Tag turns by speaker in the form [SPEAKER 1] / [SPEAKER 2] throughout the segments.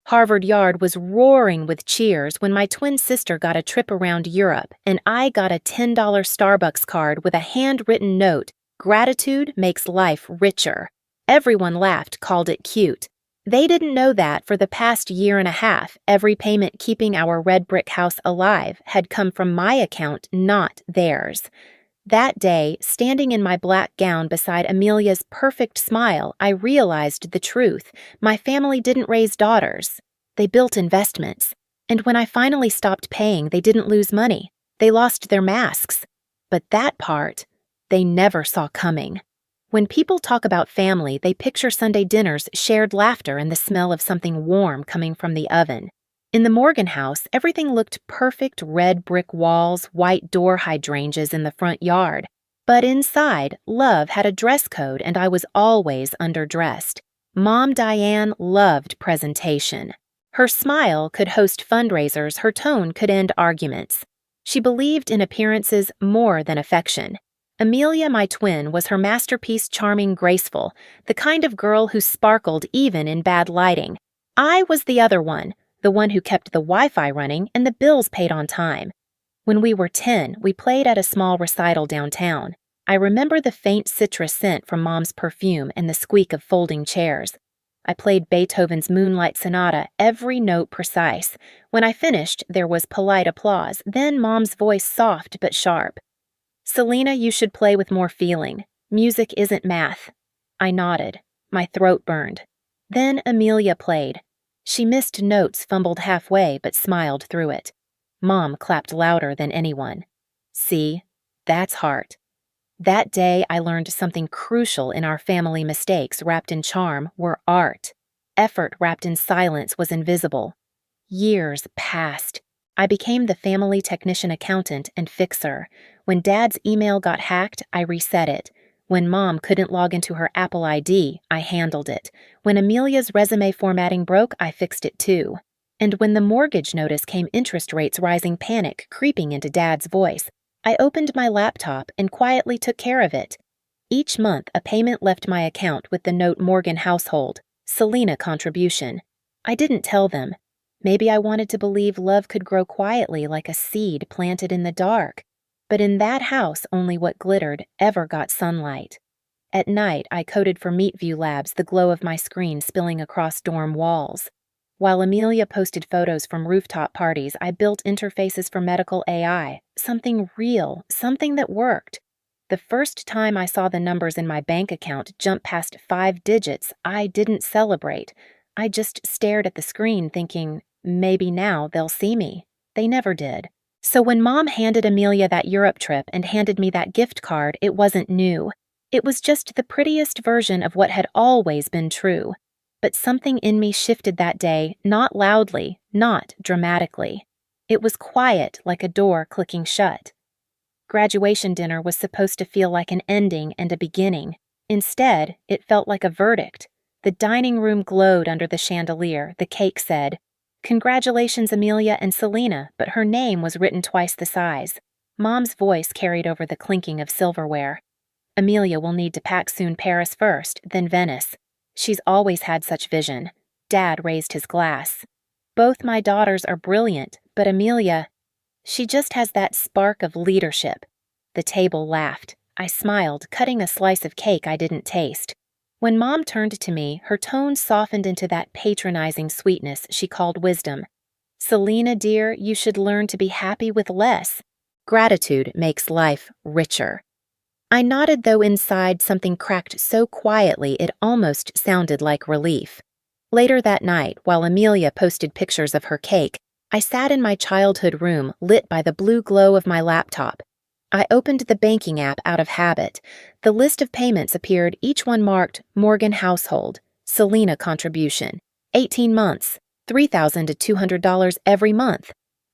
[SPEAKER 1] Harvard Yard was roaring with cheers when my twin sister got a trip around Europe and I got a $10 Starbucks card with a handwritten note, "Gratitude makes life richer." Everyone laughed, called it cute. They didn't know that for the past year and a half, every payment keeping our red brick house alive had come from my account, not theirs. That day, standing in my black gown beside Amelia's perfect smile, I realized the truth. My family didn't raise daughters. They built investments. And when I finally stopped paying, they didn't lose money. They lost their masks. But that part, they never saw coming. When people talk about family, they picture Sunday dinners, shared laughter, and the smell of something warm coming from the oven. In the Morgan house, everything looked perfect: red brick walls, white door hydrangeas in the front yard. But inside, love had a dress code and I was always underdressed. Mom Diane loved presentation. Her smile could host fundraisers, her tone could end arguments. She believed in appearances more than affection. Amelia, my twin, was her masterpiece: charming, graceful, the kind of girl who sparkled even in bad lighting. I was the other one, the one who kept the Wi-Fi running and the bills paid on time. When we were 10, we played at a small recital downtown. I remember the faint citrus scent from Mom's perfume and the squeak of folding chairs. I played Beethoven's Moonlight Sonata, every note precise. When I finished, there was polite applause, then Mom's voice soft but sharp. "Selena, you should play with more feeling. Music isn't math." I nodded. My throat burned. Then Amelia played. She missed notes, fumbled halfway, but smiled through it. Mom clapped louder than anyone. See, that's heart. That day, I learned something crucial in our family: mistakes wrapped in charm were art. Effort wrapped in silence was invisible. Years passed. I became the family technician, accountant, and fixer. When Dad's email got hacked, I reset it. When Mom couldn't log into her Apple ID, I handled it. When Amelia's resume formatting broke, I fixed it too. And when the mortgage notice came, interest rates rising, panic creeping into Dad's voice, I opened my laptop and quietly took care of it. Each month, a payment left my account with the note: Morgan household, Selena contribution. I didn't tell them. Maybe I wanted to believe love could grow quietly like a seed planted in the dark. But in that house, only what glittered ever got sunlight. At night, I coded for Meetview Labs, the glow of my screen spilling across dorm walls. While Amelia posted photos from rooftop parties, I built interfaces for medical AI, something real, something that worked. The first time I saw the numbers in my bank account jump past 5 digits, I didn't celebrate. I just stared at the screen thinking, maybe now they'll see me. They never did. So when Mom handed Amelia that Europe trip and handed me that gift card, it wasn't new. It was just the prettiest version of what had always been true. But something in me shifted that day, not loudly, not dramatically. It was quiet, like a door clicking shut. Graduation dinner was supposed to feel like an ending and a beginning. Instead, it felt like a verdict. The dining room glowed under the chandelier. The cake said, "Congratulations, Amelia and Selena," but her name was written twice the size. Mom's voice carried over the clinking of silverware. "Amelia will need to pack soon. Paris first, then Venice. She's always had such vision." Dad raised his glass. "Both my daughters are brilliant, but Amelia, she just has that spark of leadership." The table laughed. I smiled, cutting a slice of cake I didn't taste. When Mom turned to me, her tone softened into that patronizing sweetness she called wisdom. "Selena, dear, you should learn to be happy with less. Gratitude makes life richer." I nodded, though inside something cracked so quietly it almost sounded like relief. Later that night, while Amelia posted pictures of her cake, I sat in my childhood room, lit by the blue glow of my laptop. I opened the banking app out of habit. The list of payments appeared, each one marked Morgan household, Selena contribution, 18 months, $3,000 to $200 every month.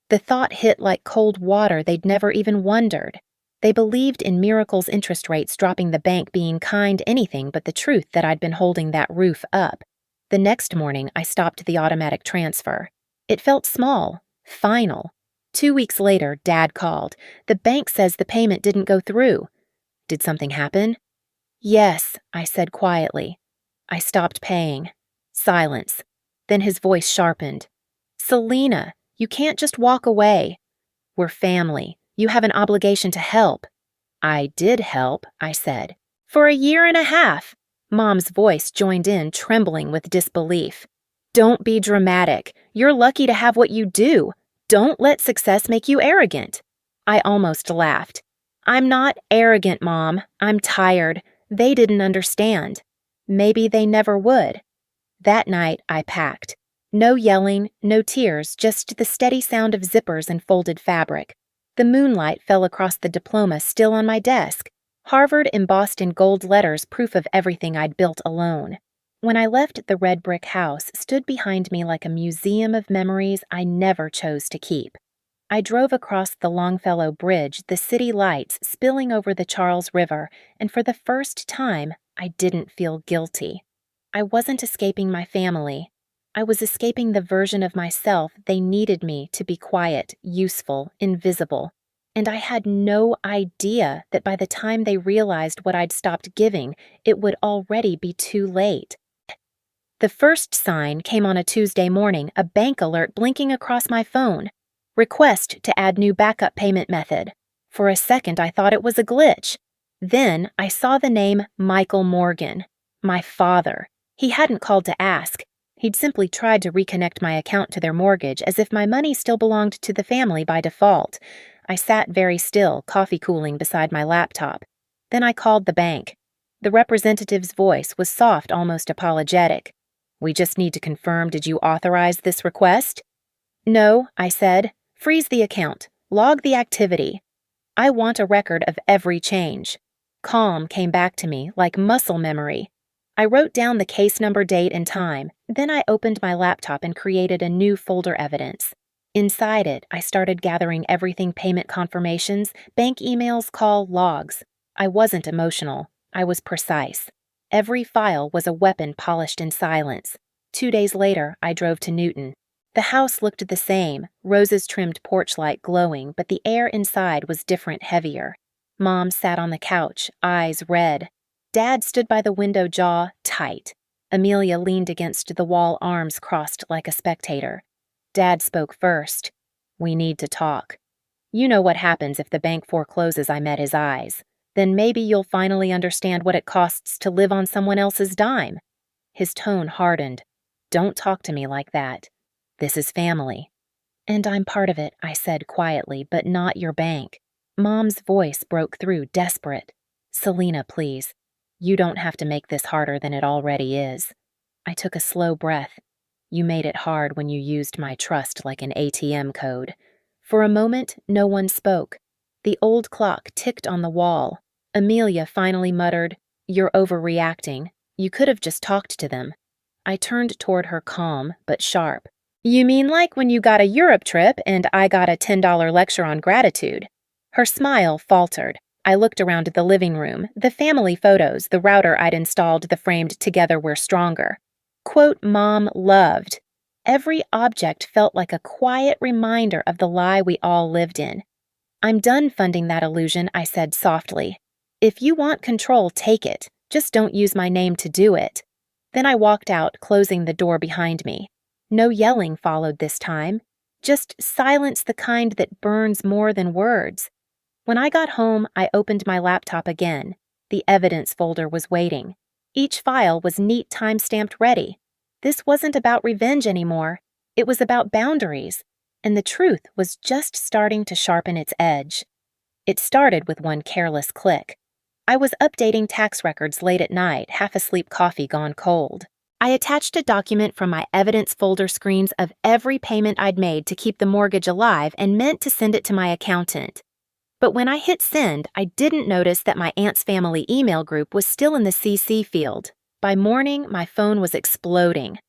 [SPEAKER 1] The thought hit like cold water. They'd never even wondered. They believed in miracles, interest rates dropping, the bank being kind, anything but the truth that I'd been holding that roof up. The next morning, I stopped the automatic transfer. It felt small, final. 2 weeks later, Dad called. "The bank says the payment didn't go through." "Did something happen?" "Yes," I said quietly. "I stopped paying." Silence. Then his voice sharpened. Selena, you can't just walk away. We're family. You have an obligation to help. I did help, I said. For 1.5 years. Mom's voice joined in, trembling with disbelief. Don't be dramatic. You're lucky to have what you do. Don't let success make you arrogant. I almost laughed. I'm not arrogant, Mom. I'm tired. They didn't understand. Maybe they never would. That night, I packed. No yelling, no tears, just the steady sound of zippers and folded fabric. The moonlight fell across the diploma still on my desk. Harvard embossed in gold letters, proof of everything I'd built alone. When I left, the red brick house stood behind me like a museum of memories I never chose to keep. I drove across the Longfellow Bridge, the city lights spilling over the Charles River, and for the first time, I didn't feel guilty. I wasn't escaping my family. I was escaping the version of myself they needed me to be quiet, useful, invisible. And I had no idea that by the time they realized what I'd stopped giving, it would already be too late. The first sign came on a Tuesday morning, a bank alert blinking across my phone. Request to add new backup payment method. For a second, I thought it was a glitch. Then I saw the name Michael Morgan, my father. He hadn't called to ask. He'd simply tried to reconnect my account to their mortgage as if my money still belonged to the family by default. I sat very still, coffee cooling beside my laptop. Then I called the bank. The representative's voice was soft, almost apologetic. We just need to confirm, did you authorize this request? No, I said. Freeze the account. Log the activity. I want a record of every change. Calm came back to me, like muscle memory. I wrote down the case number, date, and time. Then I opened my laptop and created a new folder evidence. Inside it, I started gathering everything: payment confirmations, bank emails, call logs. I wasn't emotional. I was precise. Every file was a weapon polished in silence. 2 days later, I drove to Newton. The house looked the same, roses-trimmed porch light glowing, but the air inside was different, heavier. Mom sat on the couch, eyes red. Dad stood by the window, jaw tight. Amelia leaned against the wall, arms crossed like a spectator. Dad spoke first. We need to talk. You know what happens if the bank forecloses. I met his eyes. Then maybe you'll finally understand what it costs to live on someone else's dime. His tone hardened. Don't talk to me like that. This is family. And I'm part of it, I said quietly, but not your bank. Mom's voice broke through, desperate. Selena, please. You don't have to make this harder than it already is. I took a slow breath. You made it hard when you used my trust like an ATM code. For a moment, no one spoke. The old clock ticked on the wall. Amelia finally muttered, You're overreacting. You could have just talked to them. I turned toward her, calm but sharp. You mean like when you got a Europe trip and I got a $10 lecture on gratitude? Her smile faltered. I looked around the living room, the family photos, the router I'd installed, the framed Together We're Stronger. Quote Mom loved. Every object felt like a quiet reminder of the lie we all lived in. I'm done funding that illusion, I said softly. If you want control, take it. Just don't use my name to do it. Then I walked out, closing the door behind me. No yelling followed this time. Just silence, the kind that burns more than words. When I got home, I opened my laptop again. The evidence folder was waiting. Each file was neat, time-stamped, ready. This wasn't about revenge anymore. It was about boundaries. And the truth was just starting to sharpen its edge. It started with one careless click. I was updating tax records late at night, half asleep, coffee gone cold. I attached a document from my evidence folder screens of every payment I'd made to keep the mortgage alive and meant to send it to my accountant. But when I hit send, I didn't notice that my aunt's family email group was still in the CC field. By morning, my phone was exploding.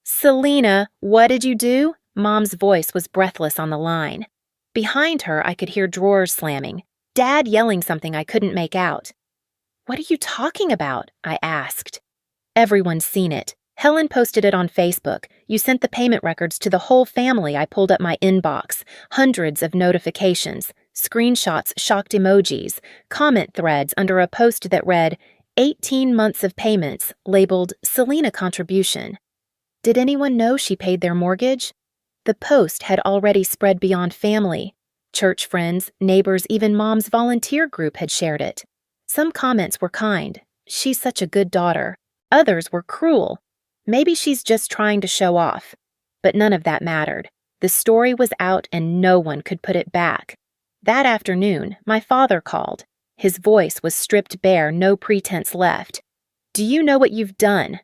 [SPEAKER 1] Selena, what did you do? Mom's voice was breathless on the line. Behind her, I could hear drawers slamming. Dad yelling something I couldn't make out. What are you talking about? I asked. Everyone's seen it. Helen posted it on Facebook. You sent the payment records to the whole family. I pulled up my inbox. Hundreds of notifications, screenshots, shocked emojis, comment threads under a post that read, 18 months of payments, labeled Selena contribution. Did anyone know she paid their mortgage? The post had already spread beyond family. Church friends, neighbors, even Mom's volunteer group had shared it. Some comments were kind. She's such a good daughter. Others were cruel. Maybe she's just trying to show off. But none of that mattered. The story was out and no one could put it back. That afternoon, my father called. His voice was stripped bare, no pretense left. "Do you know what you've done?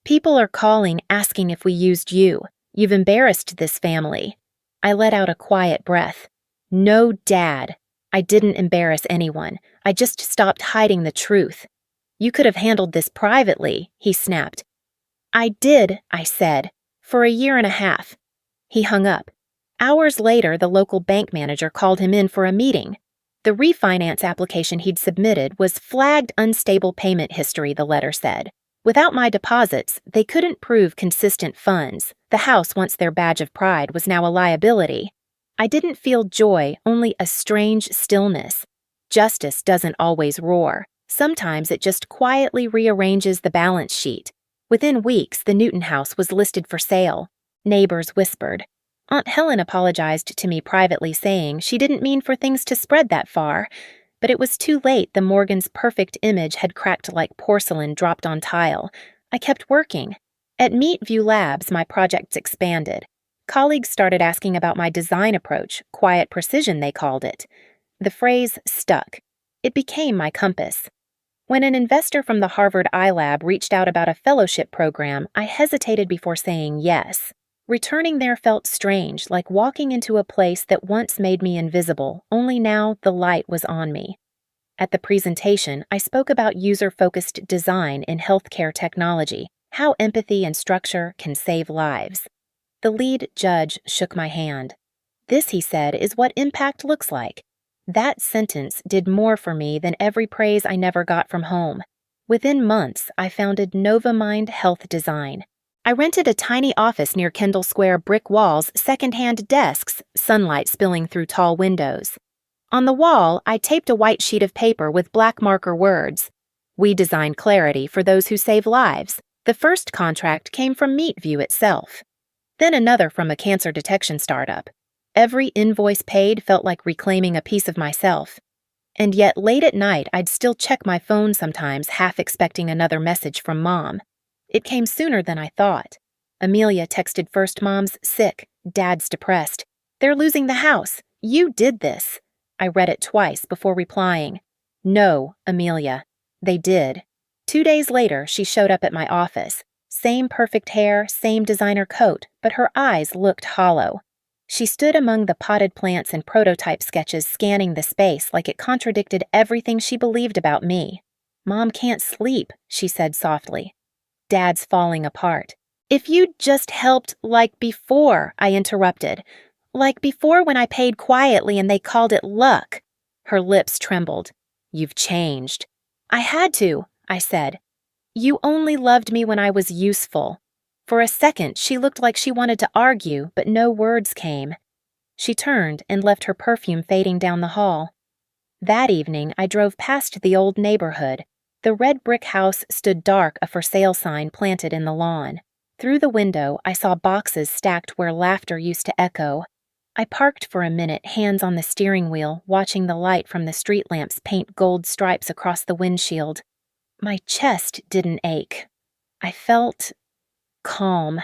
[SPEAKER 1] People are calling, asking if we used you. You've embarrassed this family." I let out a quiet breath. No, Dad. I didn't embarrass anyone. I just stopped hiding the truth. "You could have handled this privately," he snapped. "I did," I said, "for a year and a half." He hung up. Hours later, the local bank manager called him in for a meeting. The refinance application he'd submitted was flagged unstable payment history, the letter said. Without my deposits, they couldn't prove consistent funds. The house, once their badge of pride, was now a liability. I didn't feel joy, only a strange stillness. Justice doesn't always roar. Sometimes it just quietly rearranges the balance sheet. Within weeks, the Newton house was listed for sale. Neighbors whispered. Aunt Helen apologized to me privately, saying she didn't mean for things to spread that far. But it was too late. The Morgans' perfect image had cracked like porcelain dropped on tile. I kept working. At Meatview Labs, my projects expanded. Colleagues started asking about my design approach, quiet precision they called it. The phrase stuck. It became my compass. When an investor from the Harvard iLab reached out about a fellowship program, I hesitated before saying yes. Returning there felt strange, like walking into a place that once made me invisible, only now the light was on me. At the presentation, I spoke about user-focused design in healthcare technology, how empathy and structure can save lives. The lead judge shook my hand. "This," he said, "is what impact looks like." That sentence did more for me than every praise I never got from home. Within months, I founded NovaMind Health Design. I rented a tiny office near Kendall Square, brick walls, second-hand desks, sunlight spilling through tall windows. On the wall, I taped a white sheet of paper with black marker words. "We design clarity for those who save lives." The first contract came from Meatview itself. Then another from a cancer detection startup. Every invoice paid felt like reclaiming a piece of myself. And yet, late at night, I'd still check my phone sometimes, half expecting another message from Mom. It came sooner than I thought. Amelia texted first, "Mom's sick, Dad's depressed. They're losing the house. You did this." I read it twice before replying. "No, Amelia. They did." 2 days later, she showed up at my office. Same perfect hair, same designer coat, but her eyes looked hollow. She stood among the potted plants and prototype sketches, scanning the space like it contradicted everything she believed about me. "Mom can't sleep," she said softly. "Dad's falling apart." "If you'd just helped like before," I interrupted. "Like before when I paid quietly and they called it luck." Her lips trembled. "You've changed." "I had to," I said. "You only loved me when I was useful." For a second, she looked like she wanted to argue, but no words came. She turned and left her perfume fading down the hall. That evening, I drove past the old neighborhood. The red brick house stood dark, a for sale sign planted in the lawn. Through the window, I saw boxes stacked where laughter used to echo. I parked for a minute, hands on the steering wheel, watching the light from the street lamps paint gold stripes across the windshield. My chest didn't ache. I felt calm,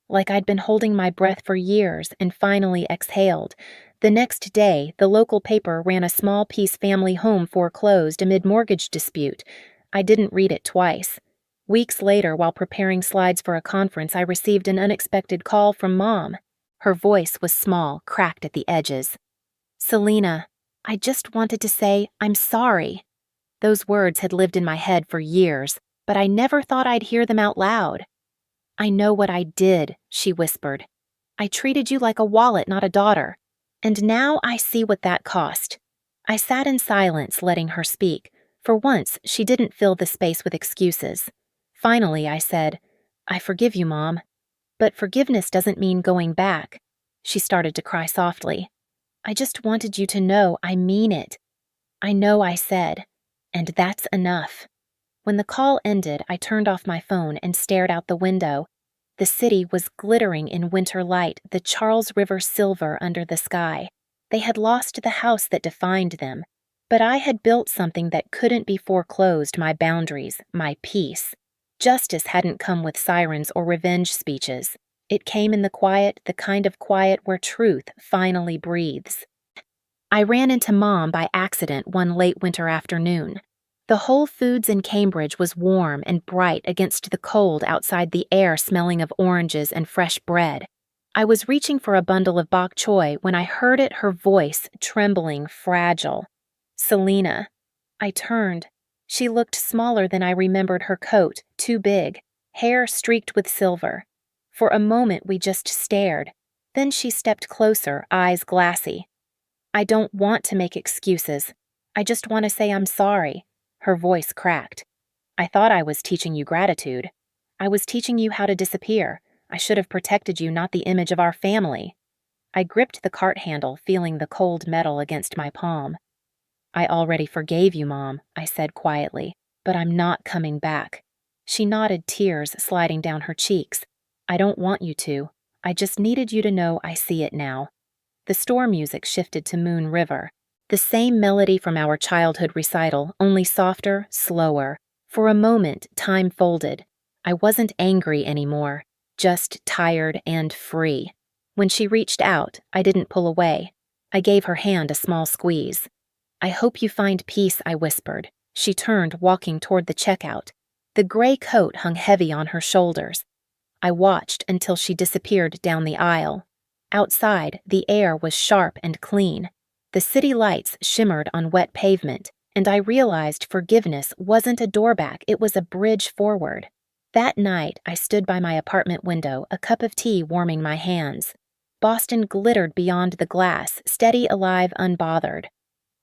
[SPEAKER 1] like I'd been holding my breath for years and finally exhaled. The next day, the local paper ran a small-piece family home foreclosed amid mortgage dispute. I didn't read it twice. Weeks later, while preparing slides for a conference, I received an unexpected call from Mom. Her voice was small, cracked at the edges. "Selena, I just wanted to say I'm sorry." Those words had lived in my head for years, but I never thought I'd hear them out loud. "I know what I did," she whispered. "I treated you like a wallet, not a daughter. And now I see what that cost." I sat in silence, letting her speak. For once, she didn't fill the space with excuses. Finally, I said, "I forgive you, Mom. But forgiveness doesn't mean going back." She started to cry softly. "I just wanted you to know I mean it. I know I said, and that's enough." When the call ended, I turned off my phone and stared out the window. The city was glittering in winter light, the Charles River silver under the sky. They had lost the house that defined them, but I had built something that couldn't be foreclosed, my boundaries, my peace. Justice hadn't come with sirens or revenge speeches. It came in the quiet, the kind of quiet where truth finally breathes. I ran into Mom by accident one late winter afternoon. The Whole Foods in Cambridge was warm and bright against the cold outside, the air smelling of oranges and fresh bread. I was reaching for a bundle of bok choy when I heard it, her voice, trembling, fragile. Selena. I turned. She looked smaller than I remembered her coat, too big, hair streaked with silver. For a moment we just stared. Then she stepped closer, eyes glassy. I don't want to make excuses. I just want to say I'm sorry. Her voice cracked. I thought I was teaching you gratitude. I was teaching you how to disappear. I should have protected you, not the image of our family. I gripped the cart handle, feeling the cold metal against my palm. I already forgave you, Mom, I said quietly, but I'm not coming back. She nodded, tears sliding down her cheeks. I don't want you to. I just needed you to know I see it now. The store music shifted to Moon River. The same melody from our childhood recital, only softer, slower. For a moment, time folded. I wasn't angry anymore, just tired and free. When she reached out, I didn't pull away. I gave her hand a small squeeze. I hope you find peace, I whispered. She turned, walking toward the checkout. The gray coat hung heavy on her shoulders. I watched until she disappeared down the aisle. Outside, the air was sharp and clean. The city lights shimmered on wet pavement, and I realized forgiveness wasn't a doorback, it was a bridge forward. That night, I stood by my apartment window, a cup of tea warming my hands. Boston glittered beyond the glass, steady, alive, unbothered.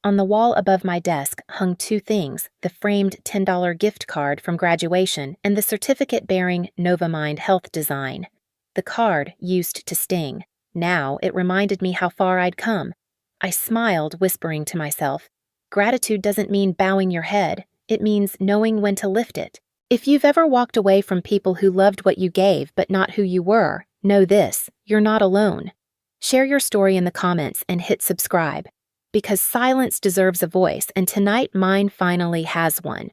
[SPEAKER 1] On the wall above my desk hung two things, the framed $10 gift card from graduation and the certificate bearing Novamind Health Design. The card used to sting. Now it reminded me how far I'd come. I smiled, whispering to myself, gratitude doesn't mean bowing your head. It means knowing when to lift it. If you've ever walked away from people who loved what you gave but not who you were, know this, you're not alone. Share your story in the comments and hit subscribe. Because silence deserves a voice, and tonight mine finally has one.